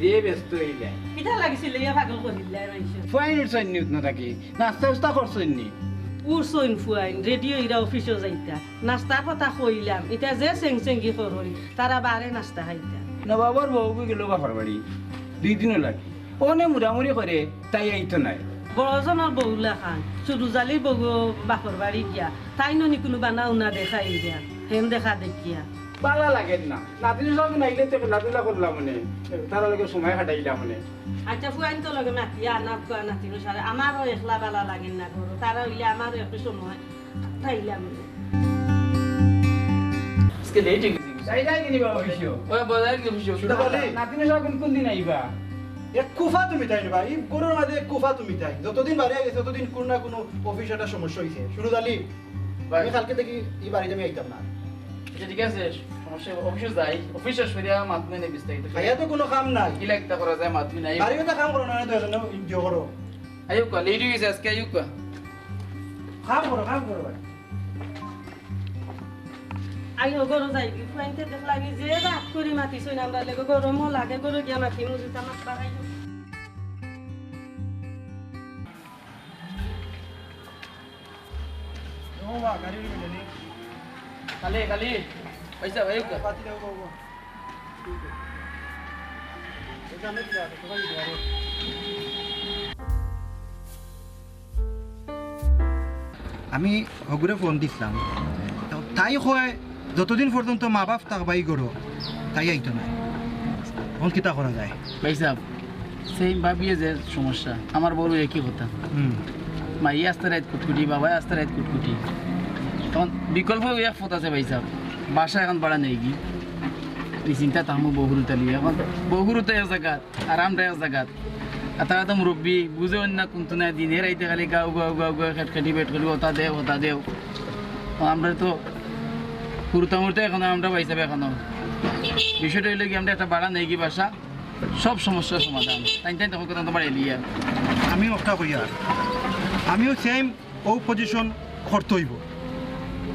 যে ব্যস্ত হইলে কিটা লাগিছিল ইয়া পাগল করিলে মাইছে ফাইন উঠছেন নিউজ না থাকি নাস্তা উস্তা করছেন নি উড়ছইন ফুয়াইন রেডিও ইরা অফিসে যাইতা নাস্তার কথা কইলাম এটা যে চেংচেঙ্গি করই তারা বারে নাস্তা খাইতা না বাবার বউ গেল বাপার বাড়ি 2 দিনও লাগে ওনে মুড়ামুড়ি করে তাই আইতো নাই বড়জনের বউলা খান চুরুজালির বউ বাপর বাড়ি গিয়া তাই ননি কোনো বানা উনা দেখাই দিয়া হেন দেখা দেখিয়া বালা লাগে না নাতির সঙ্গে নাইলে তো নাতিলা করলাম মানে তার লগে সময় কাটাইলাম মানে আচ্ছা ফুয়াইন তো লগে মাতিয়া না ফুয়া নাতি সারে আমারও একলা বালা লাগেন না ঘর তারা হইলে আমারও একটু সময় খাইলাম আজকে লেট হয়ে গেছে যাই যাই কিনি বাবা অফিসিও ওই বাজার কি অফিস শুরু করলে নাতির সঙ্গে কোন দিন আইবা এক কুফা তুমি তাই না ভাই গরুর মাঝে এক কুফা তুমি তাই যতদিন বাড়ি গেছে ততদিন কোনো না কোনো অফিস একটা সমস্যা হয়েছে শুরু জালি আমি কালকে দেখি এই বাড়িতে আমি আইতাম না আচ্ছা ঠিক আছে সমস্যা অফিসে যাই অফিসে সরিয়া মাতমে নেই বিস্তারিত খাইয়া তো কোনো কাম নাই কি লাগতা করা যায় মাতমি নাই বাড়িতে তো কাম করো না তো এজন্য ইনজয় করো আয়ুক লেট হয়ে গেছে আজকে আয়ুক কাম করো ভাই আইও গরু যাই কি ফুয়াইনতে দেখলা আমি যে রাত করি মাতিছই না আমরা লেগে গরমও লাগে গরু গিয়া মাতি মুজিতা মাছ বাড়াই ও মা গাড়ি নিয়ে নি খালি পয়সা আয়ুক পাতি দাও বাবা এটা আমি দিলা তো ভাই দিলা আমি হগুরে ফোন দিছিলাম তাই হয় যতদিন পর্যন্ত মা বাপ থাকবাই করো তাই আইতো না এখন কিতা করা যায় পয়সা সেই ভাবিয়ে যে সমস্যা আমার বড় একই কথা মাই আস্তে রাত কুটকুটি বাবাই আস্তে রাত কুটকুটি তখন বিকল্প এক ফত আছে ভাই সাহেব বাসা এখন বাড়া নেই কি এই চিন্তা তাহমু বহুরুতা লিয়ে এখন বহুরুতা এক জায়গাত আরামটা এক জায়গাত আর তারা তো মুরব্বী বুঝে না কোনটো নাই দিনে রাইতে খালি গাও গাও গাও গাও খেটখাটি বেট করি ওটা দেও আমরা তো কুর্তা মুর্তা এখন আমরা পাইসাবে এখনো বিষয়টা হইলে কি আমরা একটা বাড়া নেই কি বাসা সব সমস্যার সমাধান তাই তাই তখন কথা তোমার এলিয়া আমি একটা করি আর আমিও সেম ও পজিশন করতে হইব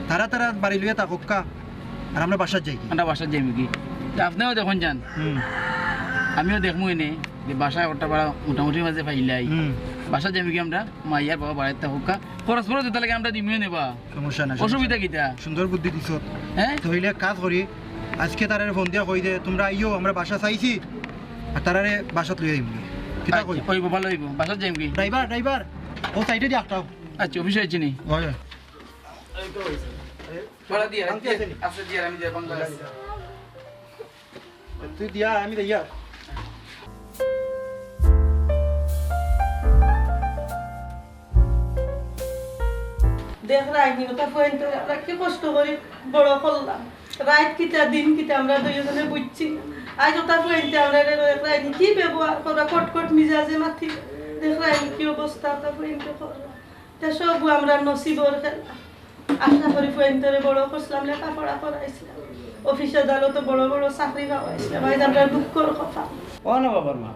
তারা বাড়ি লইয়া থাকা আর আমরা বাসার যাই আমরা বাসার যাই কি আপনিও দেখুন যান আমিও দেখবো এনে যে বাসায় ওটা বাড়া মোটামুটি মাঝে পাইলাই বাসা যাবি কি আমরা মাইয়ার বাবা বাড়িতে হোকা পরস্পর যেতে লাগে আমরা দিমিও নেবা সমস্যা না অসুবিধা কিটা সুন্দর বুদ্ধি দিছ হ্যাঁ তাহলে কাজ করি আজকে তারারে ফোন দিয়া কই দে তোমরা আইও আমরা বাসা চাইছি আর তারারে বাসাত লইয়া দিমু কিতা কই ওই ভালো হইব বাসার যাইম কি ড্রাইভার ও সাইডে দি আটটাও আচ্ছা অফিসে আইছি নি হয় বড় দিয়া আছে দিয়া আমি দিয়া বাংলা তুই দিয়া আমি দিয়া দেখলা আইনি ওটা ফুয়াইনতে আমরা কি কষ্ট করি বড় করলাম রাত কিটা দিন কিটা আমরা দুইজনে বুঝছি আজ ওটা ফুয়াইনতে আমরা দেখলা আইনি কি ব্যবহার করা কটকট মিজাজে মাথি দেখলা আইনি কি অবস্থা ওটা ফুয়াইনতে করলাম তা সব আমরা নসিবর খেলা আশা করি ফুয়াইনতে বড় করছিলাম লেখাপড়া করাইছিলাম অফিসে আদালতে বড় বড় চাকরি পাওয়াইছিলাম আজ আমরা দুঃখর কথা ও না বাবার মা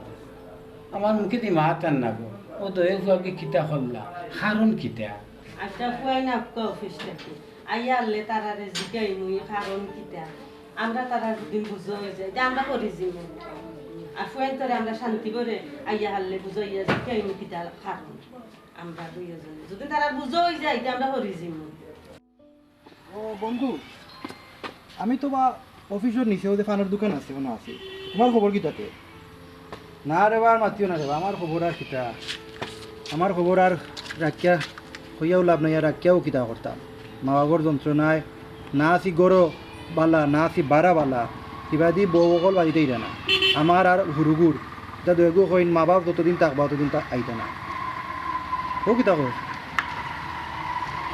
আমার মুখে দি মা তার না গো ও তো এই ফুয়াকে কিতা করলা কারণ কিতা আচ্ছা ফুয়াইন আপকা অফিস থেকে আইয়া আনলে তারারে জিগাই মুই কারণ কিতা আমরা তারা দিন বুঝো হয়ে যায় যে আমরা করি জিমন আর ফুয়াইন তোরে আমরা শান্তি করে আইয়া হারলে বুঝাইয়া জিগাই মুই কিতা কারণ আমরা দুইজনে যদি তারা বুঝো হয়ে যায় যে আমরা করি জিমন ও বন্ধু আমি তো বা অফিসের নিচেও যে ফানের দোকান আছে কোনো আছে তোমার খবর কি তাতে না রে বার মাতিও না রে আমার খবর আর কিতা আমার খবর আর রাখিয়া হইয়াও লাভ নাই আর রাখিয়াও কিতা করতাম মা বাবার যন্ত্রণায় না আছি গরো বালা না আছি বারা বালা কিবা দি বউ অকল বাড়িতেই না আমার আর হুরুগুর যা দু কইন মা বাপ যতদিন থাকবা ততদিন আইতা না ও কিতা কর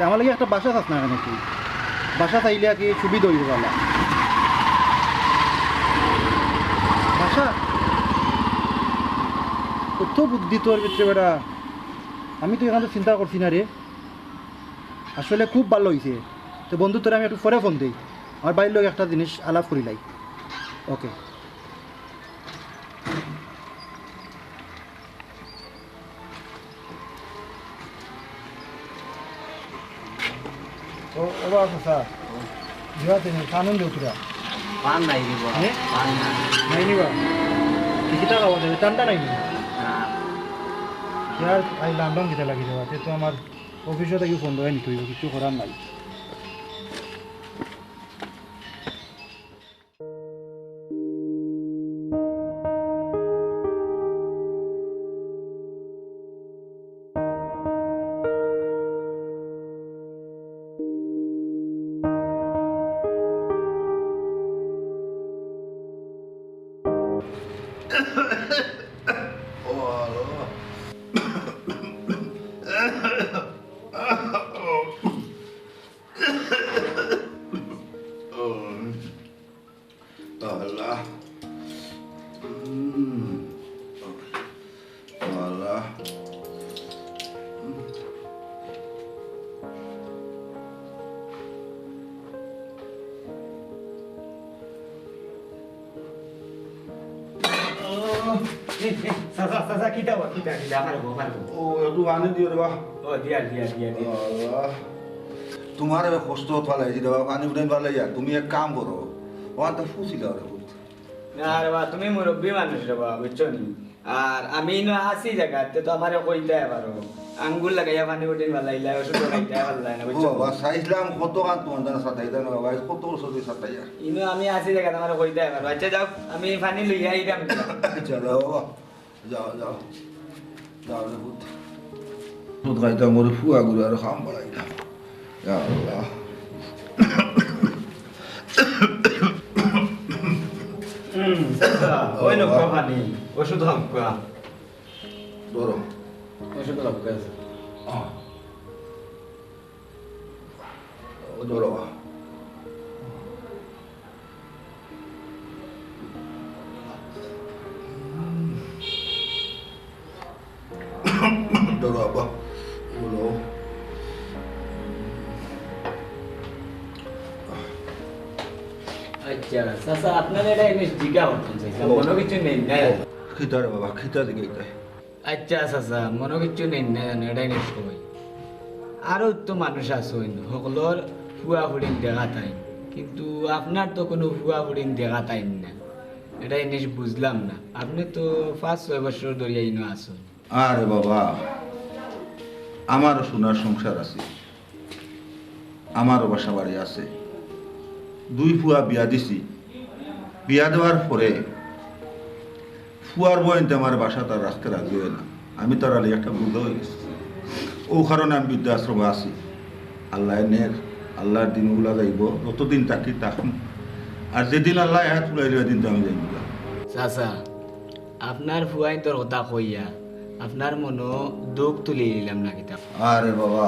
আমার লাগে একটা বাসা থাক না কেন তুই বাসা চাইলে কি সুবিধা হইব পালা বাসা কত বুদ্ধি তোর ভিতরে বেটা আমি তো এখানে চিন্তা করছি না রে আসলে খুব ভালো হয়েছে তো বন্ধু তোরা আমি একটু পরে ফোন দিই আমার বাড়ির লোক একটা জিনিস আলাপ করিলাই ওকে ও বাবা স্যার জিয়া তিনি কানুন দেউতরা পান নাই দিব হ্যাঁ? পান না নাই নিবা কিতা খাওয়া যাবে ঠান্ডা নাই ইয়ার আই লামডাম কিতা লাগি যাওয়া তো আমার অফিসে থেকে ফোন দেওয়া নিতে হইব কিছু করার নাই Allah. Allah. Sasa kita parbo. Oh, tu ane diyo रे बा Oh, dia. Allah. तुम्हारे में कष्ट वाला है जी रे पानी उड़ने वाला यार तुम एक काम करो वहाँ तो फूसी ला रे না রে বা তুমি মুরব্বী মানুষ রে বা বুঝছো নি আর আমি না আসি জায়গাতে তো আমারে কইতে পারো আঙ্গুল লাগাইয়া পানি উঠে ভালাইলা ওষুধ লাগাইতে ভালাই না বুঝছো बाबा साइस्लाम কত কান তোমার সাথে ইদান বাবা কত সদি সাথে यार ইনো আমি আসি জায়গাতে আমারে কইতে পারো আচ্ছা যাও আমি পানি লইয়া আইরাম चलो जाओ जाओ जाओ रे बुत तो गाइता मोरे फुआ गुरु আর খাম বাড়াইলা या अल्लाह ওই লোক পানি ওষুধ হামকা ধরো ওষুধ হামকা ধরো ধরো আব্বা বলো আচ্ছা সাসা আপনার এটা জিনিস জিজ্ঞা করতেন চাইছিলাম মনে কিছু নেই না খিতা রে বাবা খিতা দিকে আচ্ছা সাসা মনে কিছু নেই না জানো এটাই নিস কই আরো তো মানুষ আছে সকলের ফুয়া ফুড়িন দেখা তাই কিন্তু আপনার তো কোনো ফুয়া ফুড়িন দেখা তাই না এটাই জিনিস বুঝলাম না আপনি তো 5-6 বছর ধরে ইনো আছেন আরে বাবা আমারও সোনার সংসার আছে আমারও বাসা বাড়ি আছে দুই ফুয়া বিয়া দিছি বিয়া দেওয়ার পরে ফুয়ার বয়নতে আমার বাসা তার রাখতে রাজি হয় না আমি তার আলী একটা বুঝ হয়ে গেছি ও কারণে আমি বৃদ্ধাশ্রমে আছি আল্লাহ নের আল্লাহর দিনগুলা যাইব যতদিন থাকি থাকুন আর যেদিন আল্লাহ হাত তুলাইল ওই দিন তো আমি যাইব চাচা আপনার ফুয়াই তোর কথা কইয়া আপনার মনো দুঃখ তুলি নিলাম না কিতা আরে বাবা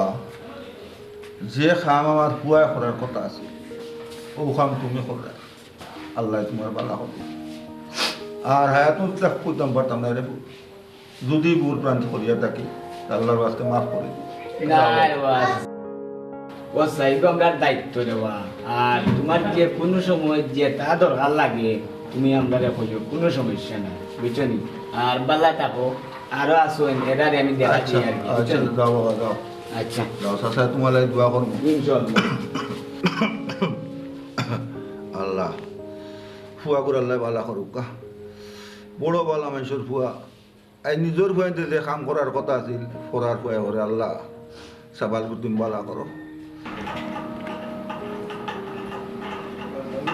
যে খাম আমার ফুয়ায় করার কথা আছে ও খাম তুমি করবে আল্লাহ তোমার বালা হবে আর হায়াত করতাম পারতাম না রে যদি বুর প্রান্তি করিয়া থাকি আল্লাহর বাস্তে মাফ করে ও সাইব আমরা দায়িত্ব দেওয়া আর তোমার যে কোনো সময় যে তা দরকার লাগে তুমি আমরা কইও কোনো সমস্যা না বুঝছো নি আর বালা থাকো আরো আসো এটারে আমি দেখাচ্ছি আর কি আচ্ছা যাও বাবা যাও আচ্ছা যাও চাচা তোমার লাগে দোয়া করবো ইনশাআল্লাহ আল্লাহ ফুয়া করে আল্লাহ বালা করুক কা বড় বালা মানুষের ফুয়া এই নিজের ফুয়াইতে যে কাম করার কথা আছিল করার ফুয়া করে আল্লাহ সাবাল তুমি বালা করো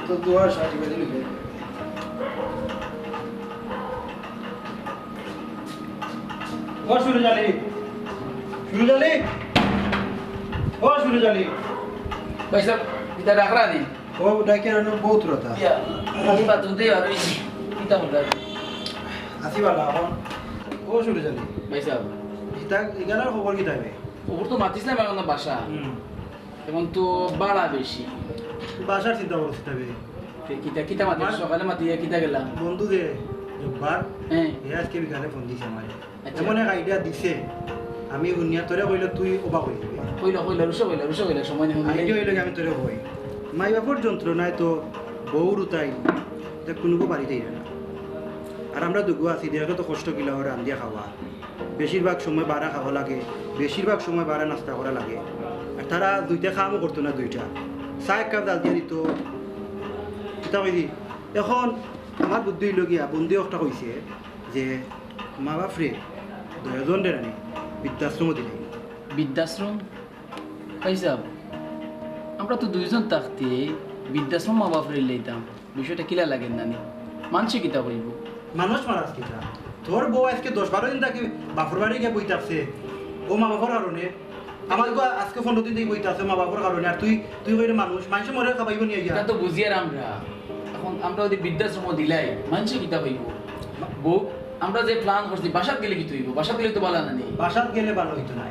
তো দোয়া সাজিয়ে দিলে ও শুরু জালি পয়সা এটা রাখরা দি ও ডাকে রানো বহুত রতা ইয়া আমি বাতুন দেই আর কিতা বলরা আসিবালা এখন ও শুরু জালি পয়সা ইতা ইগানার খবর কি থাকবে ওর তো মাতিছিলাম এখন বাসা এবং তো বাড়া বেশি বাসার চিন্তা করছি তবে কিতা কিতা মাতি সকালে মাতিয়া কিতা গেলাম বন্ধু যে জব্বার হ্যাঁ আজকে বিকালে ফোন দিছে আমার আচ্ছা। এমন এক আইডিয়া দিছে আমি উনিয়া তোরে কইলে তুই অবাক হয়ে যাবি কইলা রুশো কইলা সময় নেই আইডিয়া হইলে আমি তোরে কই মাই বাপর যন্ত্রণায় তো বউ রুতাই তা কোনো বাড়িতেই না আর আমরা দুগু আছি দেখে তো কষ্ট কিলা হয় রান্ধিয়া খাওয়া বেশিরভাগ সময় বাড়া খাওয়া লাগে বেশিরভাগ সময় বাড়া নাস্তা করা লাগে আর তারা দুইটা কামও করতো না দুইটা চা এক কাপ ডাল দিয়ে দিত কিতা কই দি এখন আমার বুদ্ধি হইল গিয়া বন্ধু একটা কইছে যে মা বাপরে 2জন রানি বৃদ্ধাশ্রম দিলে বৃদ্ধাশ্রম পাইসাব আমরা তো 2জন থাকতে বৃদ্ধাশ্রম মা বাপরে লইতাম বিষয়টা কিলা লাগেন নানি মানছে কিতা হইব মানুষ মারাস কিটা তোর বউ আজকে 10-12 দিন থাকি বাপর বাড়ি গিয়ে বইতে আসছে ও মা বাবার কারণে আমার গো আজকে 15 দিন থেকে বইতে আছে মা বাবার কারণে আর তুই কইরে মানুষ মরে খাবাইব নিয়ে গিয়া এটা তো বুঝিয়ার আমরা এখন আমরা যদি বৃদ্ধাশ্রম দিলাই মানছে কিতা হইব বউ আমরা যে প্ল্যান করছি বাসাত গেলে কি হইব বাসাত গেলে তো বালা নানি বাসাত গেলে ভালো হইতো না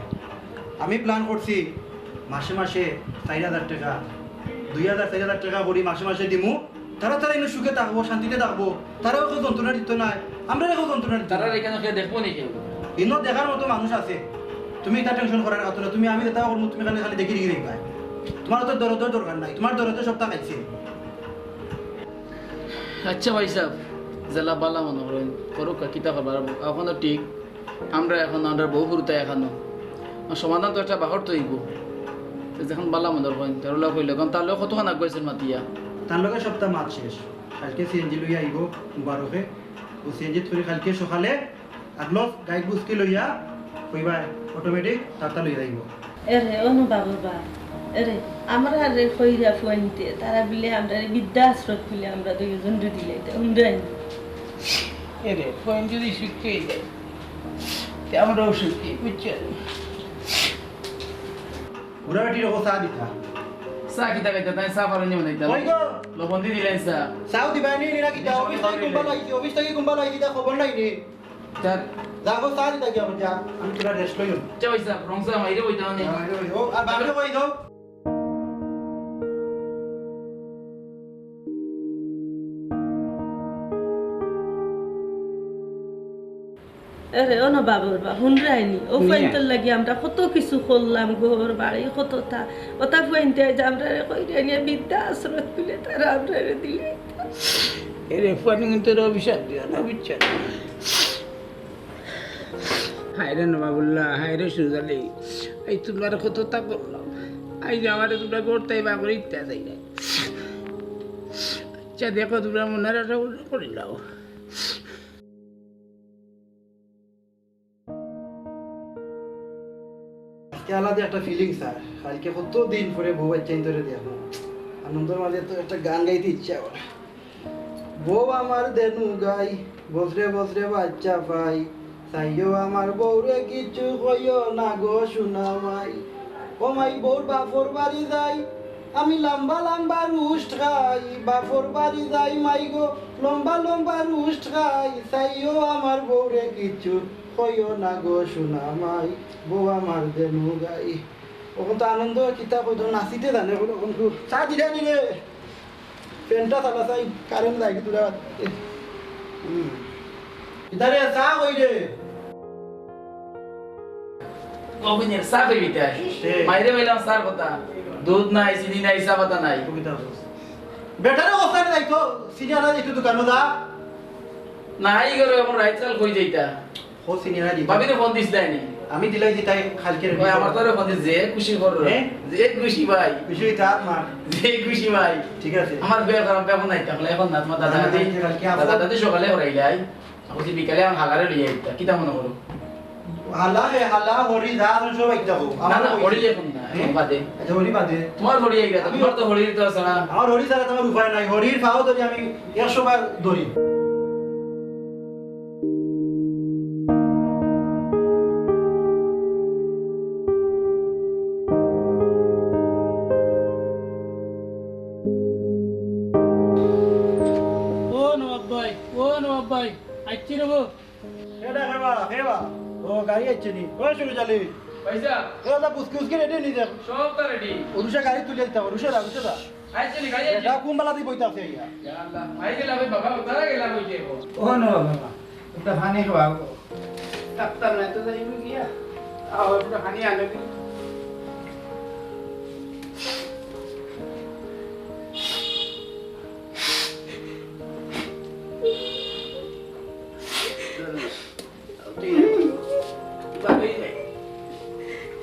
আমি প্ল্যান করছি মাসে মাসে 4000 টাকা 2000-4000 টাকা করি মাসে মাসে দিমু তারা এনে সুখে থাকবো শান্তিতে থাকবো তারাও কেউ যন্ত্রণা দিত না আমরা কেউ যন্ত্রণা দিত তারা এখানে খেয়ে দেখবো নি কেউ ইনো দেখার মতো মানুষ আছে তুমি এটা টেনশন করার কথা না তুমি আমি যেটা করবো তুমি খালি খালি দেখি দেখবা তোমার তো দরদের দরকার নাই তোমার দরদের সপ্তাহ খাইছে আচ্ছা ভাই সাহেব জেলা বালা মনে করেন করুক কিতা করবার এখনো ঠিক আমরা এখন আমরা বহু গুরুত্ব এখনো সমাধান তো একটা বাহর তো হইব যখন বালা মনে করেন তার লোক হইলে কারণ তার লোক কতক্ষণ আগবাইছেন মাতিয়া তার লগে সপ্তাহ মাস শেষ কালকে সিএনজি লইয়া আইব মুবারকে ও সিএনজি ধরে কালকে সকালে আগলো গাইড বুঝকে লইয়া কইবা অটোমেটিক তাতা লইয়া আইব এরে অনু বাবা এরে আমরা রে কইরা ফুয়াইতে তারা বিলে আমরা বৃদ্ধাশ্রম বিলে আমরা 2জন দিলে উন্ডাই এরে ফোন যদি শিখতে যায় আমরাও শিখি বুঝছেন পুরা বেটির অবস্থা চা দিতা চা কিতা খাইতে তাই চা পারেন যেমন দিতা কই গো লবণ দি দিলেন চা চাও দিবা নি না কি যাও অফিস থেকে কুম্বাল আইছি তা খবর নাই নি চার যাবো চা দিতা কি আমার যা আমি তোরা রেস্ট লইও চা ভাই সাহেব রং চা মাইরে বইতা নি ও আর বাবরে কই দাও আরে অনু বাবা হুনরাইনি ও ফুয়াইতে লাগি আমরা কত কিছু করলাম ঘর বাড়ি কতটা ওটা ফুয়াইতে যে আমরা কইরা নিয়ে বৃদ্ধাশ্রম বিলে তারা আমরা দিলে এরে ফোন কিন্তু অভিশাপ দিও না বুঝছেন হায়রে নবাবুল্লাহ হায়রে সুজালি এই তোমরা কত তা করলাম এই যে আমার তোমরা করতেই বা করে ইত্যা যাই না আচ্ছা দেখো তোমরা মনে রাখা করিলাও আলাদা একটা ফিলিং স্যার কালকে কত দিন পরে বউ বাচ্চা ধরে দেখো আনন্দের মাঝে তো একটা গান গাইতে ইচ্ছা করে বউ আমার দেনু গাই বসরে বসরে বাচ্চা পাই চাইও আমার বউরে কিছু কইও না গো শোনামাই ও মাই বউর বাপর বাড়ি যাই আমি লম্বা লম্বা রুষ্ট খাই বাপর বাড়ি যাই মাই গো লম্বা লম্বা রুষ্ট খাই চাইও আমার বউরে কিছু কইও না গো শোনামাই বউ আমার দেনু গাই ওখান তো আনন্দ কিতা কইতো নাচিতে জানে ওখান তো চা দিলে নিলে পেনটা চালা চাই কারেন্ট লাগে তোরা ইদারে চা কই রে গোবিনের চা কইবিতে মাইরে বইলাম স্যার কথা দুধ নাই চিনি নাই চা পাতা নাই বেটারে অবস্থা নাই তো সিনিয়র একটু দোকানে যা নাই গরে এখন রাইতকাল কই যাইতা ও সিনিয়র দি ভাবিরে ফোন দিস দেয়নি আমি দিলাই দি তাই খালকে রে ওই আমার তোরে ফোন দিস যে খুশি কর যে খুশি ভাই খুশি তা মার যে খুশি ভাই ঠিক আছে আমার বিয়ে করার ব্যাপার নাই তাহলে এখন না তোমার দাদা দাদি সকালে হরাইলাই আমি বিকালে আমি হালারে লিয়ে আইতা কিতা মনে করো হালা হে হালা হরি দা সব একটা হো না না হরি এখন না এখন বাদে আচ্ছা হরি বাদে তোমার হরি আইগা তোমার তো হরির তো ছাড়া আমার হরি ছাড়া তোমার উপায় নাই হরির খাও ধরি আমি 100 বার ধরি ও নবাব ভাই আইছি রে গো এটা হেবা ও গাড়ি আইছে নি ও শুরু চালি পয়সা এটা পুস্কি উস্কি রেডি নি দেখ সব তো রেডি ওরুষা গাড়ি তুলে দিতে ওরুষা দা আইছি নি গাড়ি এটা কোন বেলা দিয়ে বইতে আছে ইয়া ইয়া আল্লাহ আই গেলা ভাই বাবা উতারা গেলা বইতে ও নবাব বাবা এটা পানি খাওয়াবো ডাক্তার নাই তো যাইব গিয়া আও এটা পানি আনে দি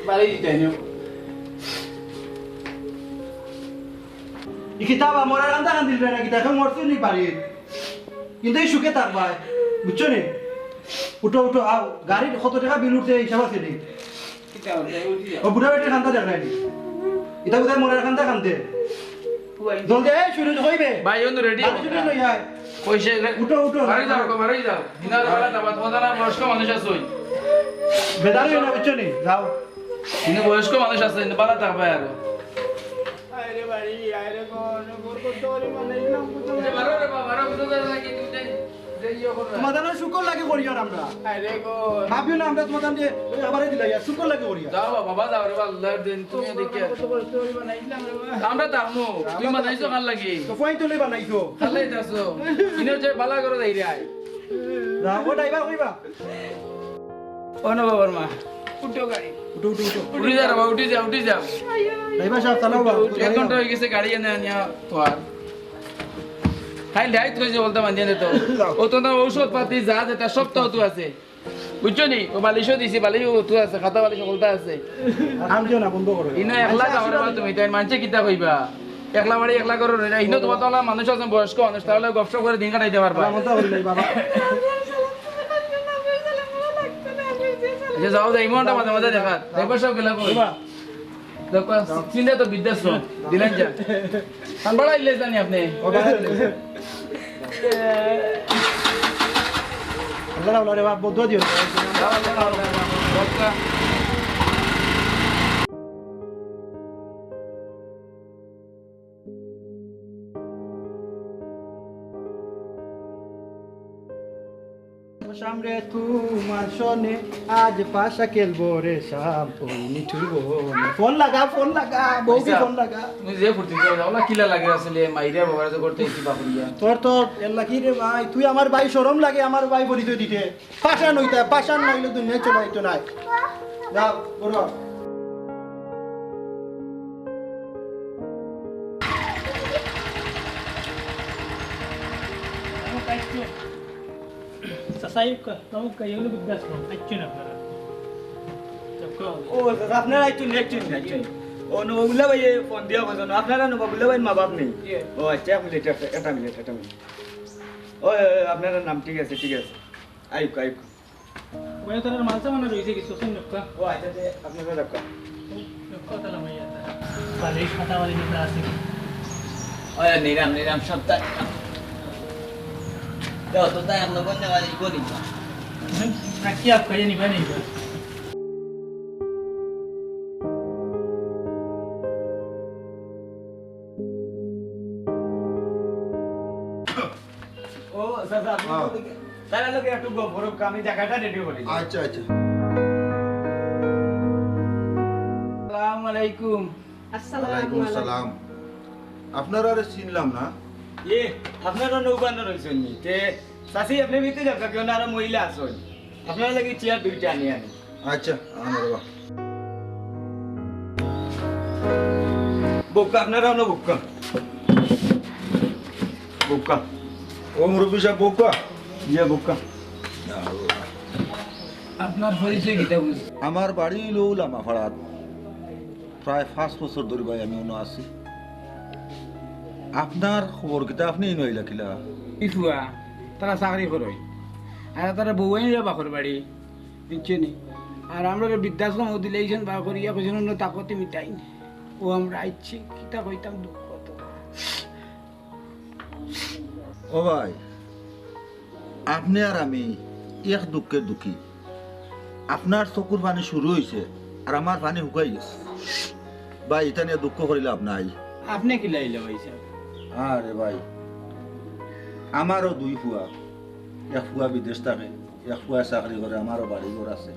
বাড়ি যাই না এই কিতাব আমার রান্দা কান দিল না কিতাব মরছে নি পারি কিন্তু এই সুখে থাক ভাই বুঝছো নি উঠো উঠো আও গাড়ির কত টাকা বিল উঠছে হিসাব আছে নি ও বুড়া বেটে খান্তা দেখ নাই এটা বোধহয় মনের খান্তা খান্তে জলদি এই শুরু হইবে ভাই অন্য রেডি শুরু লই আয় পয়সা উঠো উঠো বাড়ি যাও দিনার বেলা যাবা তোমাদের না বয়স্ক মানুষ আছে ওই বেদার হই না বুঝছো নি যাও কিন্তু বয়স্ক মানুষ আছে বালা থাকবে আর আরে বাড়ি আরে কোন গোর কত করে বানাইলাম বারো রে বারো বুঝতে লাগে তুমি যাইও করো তোমাদের শুকর লাগে করিয়া আমরা আরে গো ভাবিও না আমরা তোমাদের দিয়ে আবারই দিলাই শুকর লাগে করিয়া যাও বাবা যাও রে আল্লাহর দিন তুমি দেখে কত কষ্ট করে বানাইলাম রে বাবা আমরা তামু তুমি বানাইছো কাল লাগি তো ফাইন তুলে বানাইছো খালাই যাছো ইনো যে বালা করে দেই রে আই যাও ও ড্রাইভার কইবা অন বাবার মা উঠো গাড়ি উঠো উঠো উঠো উঠি যা রে বাবা উঠি যাও ড্রাইভার সাহেব চালাও বা 1 ঘন্টা হয়ে গেছে গাড়ি এনে আনিয়া তো আর খাই লাইট কইছে বলতে মানিয়ে তো ও তো না ঔষধ পাতি যা যেটা সব তো আছে বুঝছো নি ও বালিশও দিছি বালিশও তো আছে খাতা বালিশ সকলটা আছে আম যেও না বন্ধ করো ইনো একলা যাওয়ার বাদ তুমি তাই মানছে কিতা কইবা একলা বাড়ি একলা করো না ইনো তোমার তো মানুষ আছে বয়স্ক মানুষ তাহলে গপসপ করে দিন কাটাইতে পারবা মজা হইলাই বাবা যে যাও যাই মনটা মাঝে মাঝে দেখা দেখো সব গেলা কই দেখো চিন্তা তো বিদ্যাশ্রম দিলেন যা সানবাড়া ইলে জানি আপনি আল্লাহ আল্লাহ রে বাপ বদ্ধ দিও সামনে তোমার শোনে আজ পাশা খেলবো রে শাম ওই নিঠুরবো ফোন লাগা বউকে ফোন লাগা তুমি যে ফুর্তি করে যাও না কিলা লাগে আসলে মাইরা বাবার যে করতে কি বাপুরিয়া তোর তো এল্লা কি রে ভাই তুই আমার ভাই শরম লাগে আমার ভাই পরিচয় দিতে পাশান হইতা পাশান নইলে দুনিয়া চলাইতো নাই যাও বড় ও আপনারা একটু নেক্সট ও নবুল্লা ভাই ফোন দিয়া কইছেন আপনারা নবুল্লা ভাই মা বাপ নেই ও আচ্ছা এক মিনিট একটা মিনিট ও আপনার নাম ঠিক আছে আইক ওই তোর মালসা মনে রইছে কি সোসন নক্কা ও আচ্ছা আপনারা রাখো নক্কা তালা মাইয়া বালিশ খাতা বালি নিতে আছে ওই নিরাম সপ্তাহ দাও তো তাই আমরা বন্ধ বাড়ি করি না কি আপ খাইয়ে নিবা নেই ও সাসা আপনি তারা লোকে একটু বড় আমি জায়গাটা রেডি করি আচ্ছা আচ্ছা আসসালামু আলাইকুম ওয়ালাইকুম আসসালাম আপনারা আর চিনলাম না এ আপনারা নৌবান রইছেন নি তে সাসি আপনি ভিতরে যাবেন কেন আর মহিলা আছেন আপনারা লাগি চেয়ার দুইটা আনি আচ্ছা আমার বাবা বুকা আপনারা না বুকা ও মুরব্বী সাহেব বউকা ইয়ে বুকা আপনার পরিচয় কিটা বুঝ আমার বাড়ি লৌলাম আফাড়াত প্রায় 5 বছর ধরে ভাই আমি অন্য আছি আপনার খবর কিতা আপনি নইলা কিলা ইফুয়া তারা চাকরি করই আর তারা বউয়াই বাকর বাড়ি বুঝছে নি আর আমরা বৃদ্ধাশ্রম দিলেইছেন বা করিয়া কইছেন অন্য তাকতে মিটাই ও আমরা আইছি কিতা কইতাম দুঃখ তো ও ভাই আপনি আর আমি এক দুঃখের দুঃখী আপনার চকুর পানি শুরু হয়েছে আর আমার পানি শুকাই গেছে ভাই এটা নিয়ে দুঃখ করিলে আপনার আপনি কি লাইলে ভাইসা আরে ভাই আমারও 2 ফুয়া এক ফুয়া বিদেশ থাকে এক ফুয়া চাকরি করে আমারও বাড়ি ঘর আছে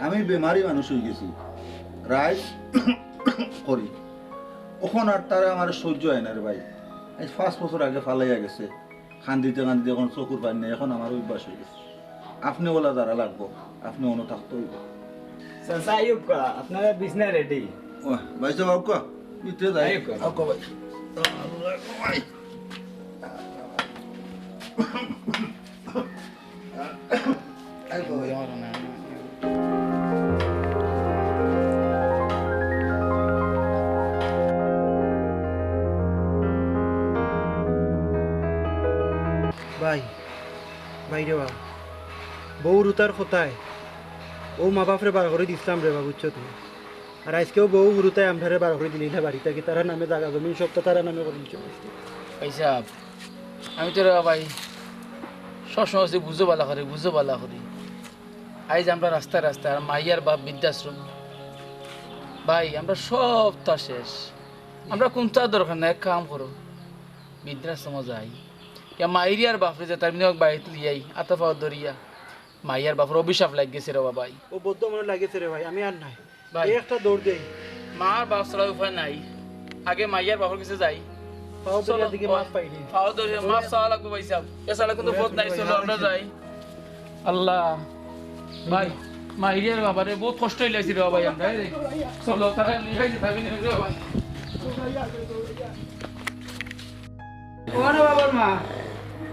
আমি বেমারি মানুষ হয়ে গেছি রাইস করি ওখান আর তারা আমার সহ্য হয় না রে ভাই আজ 5 বছর আগে ফালাইয়া গেছে কান্দিতে এখন চকুর পানি নেই এখন আমার অভ্যাস হয়ে গেছে আপনি বলা যারা লাগবো আপনি অন্য থাকতে হইব সাসা ইউকা আপনারা বিজনেস রেডি ও ভাই সাহেব আউকা ভিতরে যাই আইকো। আউকা ভাই ভাই ভাই বাইরে বা বউ রুতার কোথায় ও মা বাপরে বার করে দিছিলাম রে বা বুঝছো তুমি আর আজকেও বউ রুতায় আমরারে বার করে দিলি না বাড়িতে কি তারা নামে জায়গা জমিন সব তো তারা নামে করে দিচ্ছ পয়সা আমি তো রে ভাই সবসময় বুঝো বালা করি আইজ আমরা রাস্তায় আর মাইয়ার বাপ বৃদ্ধাশ্রম ভাই আমরা সব তা শেষ আমরা কোনটা দরকার না এক কাম করো বৃদ্ধাশ্রম যাই মাইরিয়ার বাপরে যে তার মিনে বাড়িতে লিয়াই আতা পাওয়া দরিয়া মাইয়ার বাপর অভিশাপ লাগ গেছে রে ভাই ও বদ্ধ মনে লাগেছে রে ভাই আমি আর নাই ভাই এই একটা দৌড় দেই মার বাপ ছাড়া উপায় নাই আগে মাইয়ার বাপর কাছে যাই পাও দরিয়া দিকে মাছ পাইনি পাও দরিয়া মাছ চাওয়া লাগবে ভাই সাহেব এছাড়া কিন্তু পথ নাই চলো আমরা যাই আল্লাহ ভাই মাইরিয়ার বাবারে বহুত কষ্ট হইলাইছি রে ভাই আমরা চলো তারা নিয়ে যাবি না রে ভাই ওরে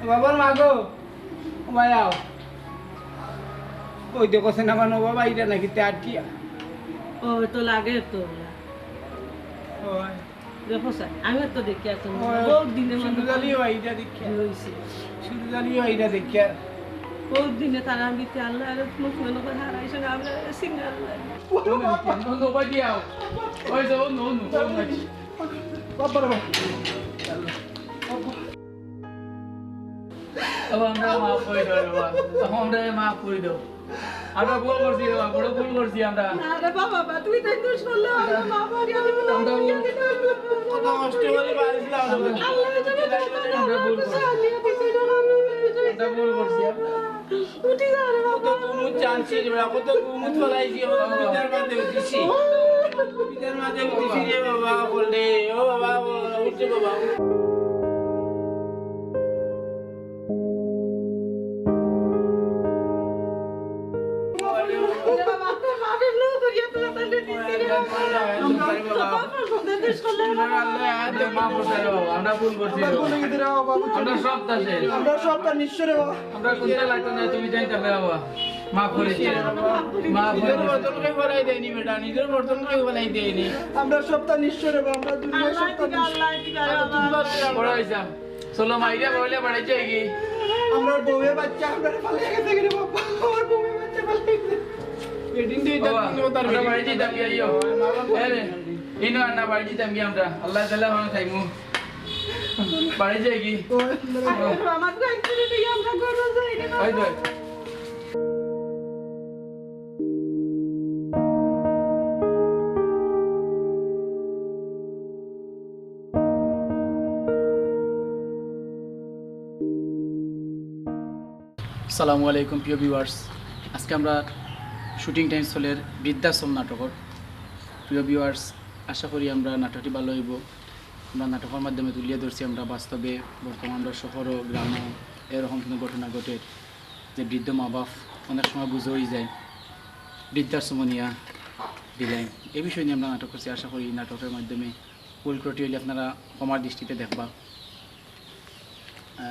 বাবার মা গো ভাই আও ওই দেখো সিনেমা নো বাবা এটা নাকি তার কি ও তো লাগে তো ওই দেখো স্যার আমি তো দেখি আর বহুত দিনে শুধু জালিও এইটা দেখিয়া শুধু জালিও এইটা দেখিয়া বহুত দিনে তারা আমি আল্লাহ আর মুখ মনে করে হারাইছে আমরা সিঙ্গার নো ভাই দিও ওই যাও নো বাবার বাবা আমরা মাফ করে দাও বাবা আমরা মাফ করে দাও আমরা ভুল করছি বাবা বড় ভুল করছি আমরা আরে বাবা তুই তাই দোষ করলে আমার বাবা রে আমি কত কষ্ট করে বাড়িছিলাম আমরা ভুল করছি উঠি যা রে কত কুমুদ জানছি রে কত কুমুদ ফলাইছি বিদার মাঝে উঠিছি বিদার মাঝে উঠিছি রে বাবা বললে ও বাবা উঠছে বাবা আমরা ভুল করছি আমরা সব দাসে আমরা সবটা নিশ্চয় রে বাবা আমরা কোনটা লাগতো না তুমি জানতে বাবা মাফ করে দিও মাফ করে নিজের বর্তন কে বলাই দেয়নি বেটা নিজের বর্তন কে বলাই দেয়নি আমরা সবটা নিশ্চয় রে বাবা আমরা দুনিয়া সবটা বড় হইছা চলো মাইরা বলে বাড়াই যাই কি আমরা বউয়ে বাচ্চা আমরা পালিয়ে গেছে রে বাবা আমার বউয়ে বাচ্চা পালিয়ে গেছে এদিন দিয়ে তার আমরা বাড়ি যাইতাম কি আইও আরে ইনো আন্না বাড়ি যাইতাম কি আমরা আল্লাহ তাআলা ভালো থাইমু বাড়ি যাই কি আমার গাইতে দিয়ে আমরা করব যাই রে ওই তো আসসালামু আলাইকুম প্রিয় ভিউয়ার্স আজকে আমরা শুটিং টাইম চলের বৃদ্ধাশ্রম নাটকর প্রিয় ভিউয়ার্স আশা করি আমরা নাটকটি ভালো হইব আমরা নাটকের মাধ্যমে তুলিয়ে ধরছি আমরা বাস্তবে বর্তমান আমরা শহর ও গ্রাম এরকম কোনো ঘটনা ঘটে যে বৃদ্ধ মা বাপ অনেক সময় বুঝেই যায় বৃদ্ধাশ্রম নিয়ে দিলাই এই বিষয় নিয়ে আমরা নাটক করছি আশা করি নাটকের মাধ্যমে ভুল ত্রুটি হইলে আপনারা ক্ষমার দৃষ্টিতে দেখবা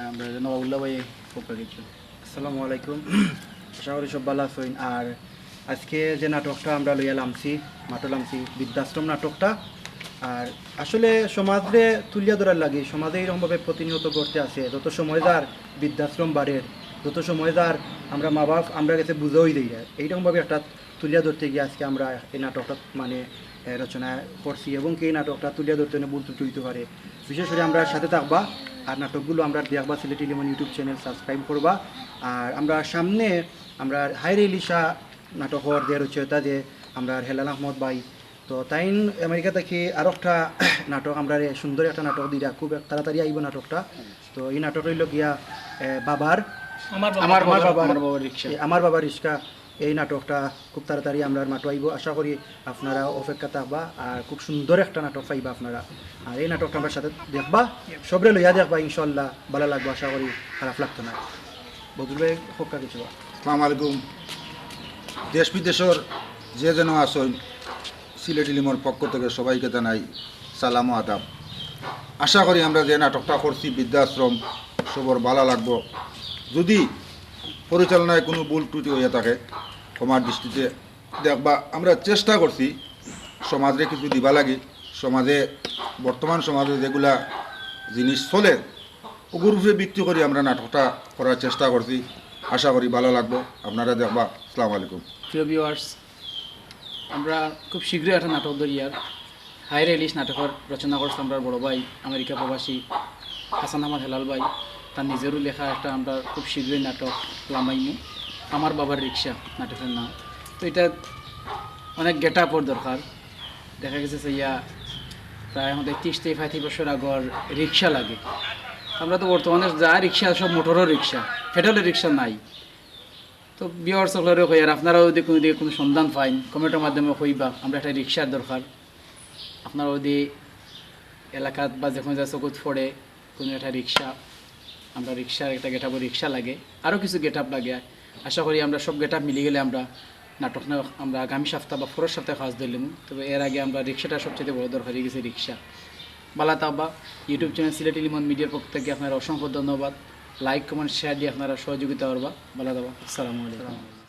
আমরা নবাবুল্লাহ ভাই উপকৃত আসসালামু আলাইকুম আশা করি সব ভালো আছেন আর আজকে যে নাটকটা আমরা লইয়া লামছি মাটলামছি বৃদ্ধাশ্রম নাটকটা আর আসলে সমাজে তুলিয়া ধরার লাগে সমাজে এরকমভাবে প্রতিনিয়ত করতে আছে যত সময় যার বৃদ্ধাশ্রম বাড়ের যত সময় যার আমরা মা বাপ আমরা কাছে বুঝেই দিই এইরকমভাবে একটা তুলিয়া ধরতে গিয়ে আজকে আমরা এই নাটকটা মানে রচনা করছি এবং এই নাটকটা তুলিয়া ধরতে ভুল ত্রুটি হইতে পারে বিশেষ করে আমরা সাথে থাকবা আর নাটকগুলো আমরা দেখবা Sylheti Limon YouTube channel subscribe করবা আর আমরা সামনে আমরা হাইরে ইলিশা নাটকর যে রচয়িতা যে আমরা হেলাল আহমদ ভাই তো তাই আমেরিকা থেকে আরও একটা নাটক আমরা সুন্দর একটা নাটক দিয়া খুব তাড়াতাড়ি আইব নাটকটা তো এই নাটক হইল গিয়া বাবার আমার বাবার রিক্সা এই নাটকটা খুব তাড়াতাড়ি আমরা নাটক আইব আশা করি আপনারা অপেক্ষা থাকবা আর খুব সুন্দর একটা নাটক পাইবা আপনারা আর এই নাটকটা আমরা সাথে দেখবা সবরে লইয়া দেখবা ইনশাল্লাহ ভালো লাগবে আশা করি খারাপ লাগতো না বদুল ভাই হকা কিছু আসসালামু আলাইকুম দেশ বিদেশের যে যেন আসেন সিলেটি লিমর পক্ষ থেকে সবাইকে জানাই সালাম ও আদাব আশা করি আমরা যে নাটকটা করছি বৃদ্ধাশ্রম সবর ভালো লাগবো যদি পরিচালনায় কোনো ভুল ত্রুটি হয়ে থাকে ক্ষমার দৃষ্টিতে দেখবা আমরা চেষ্টা করছি সমাজে কিছু দিবা লাগে সমাজে বর্তমান সমাজে যেগুলা জিনিস চলে ওগুর উপরে ভিত্তি করে আমরা নাটকটা করার চেষ্টা করছি আশা করি ভালো লাগবো, আপনারা দেখবা। আসসালামু আলাইকুম। প্রিয় ভিউয়ার্স, আমরা খুব শীঘ্রই একটা নাটক দরিয়ার হাই রিলিজ নাটকের রচনা করছি আমরা বড় ভাই আমেরিকা প্রবাসী হাসান আহমদ হেলাল ভাই, তার নিজেরও লেখা একটা আমরা খুব শীঘ্রই নাটক লামাইমু, আমার বাবার রিক্সা নাটকের নাম। তো এটা অনেক গেট আপর দরকার। দেখা গেছে যে প্রায় আমাদের 30-35 বছর আগর রিক্সা লাগে। আমরা তো বর্তমানে যা রিক্সা সব মোটরের রিক্সা, পেট্রোলের রিক্সা নাই। তো ভিউয়ার্স সকলেরও কই, আর আপনারাও যদি কোনো দিকে কোনো সন্ধান পাইন কমেন্টের মাধ্যমে কইবা আমরা একটা রিক্সার দরকার। আপনারাও যদি এলাকাত বা যখন যা চকুত পড়ে কোনো একটা রিক্সা, আমরা রিক্সার একটা গেট আপর রিক্সা লাগে, আরও কিছু গেট আপ লাগে। আশা করি আমরা সব গেট আপ মিলে গেলে আমরা নাটক না আমরা আগামী সপ্তাহ বা পরের সপ্তাহে কাজ ধরলাম। তবে এর আগে আমরা রিক্সাটা সবচেয়ে বড় দরকার হয়ে গেছে রিক্সা। বালা তাবা ইউটিউব চ্যানেল সিলেটি লিমন মিডিয়ার পক্ষ থেকে আপনারা অসংখ্য ধন্যবাদ। লাইক কমেন্ট শেয়ার দিয়ে আপনারা সহযোগিতা করবা। বালা তাবা, আসসালামু আলাইকুম।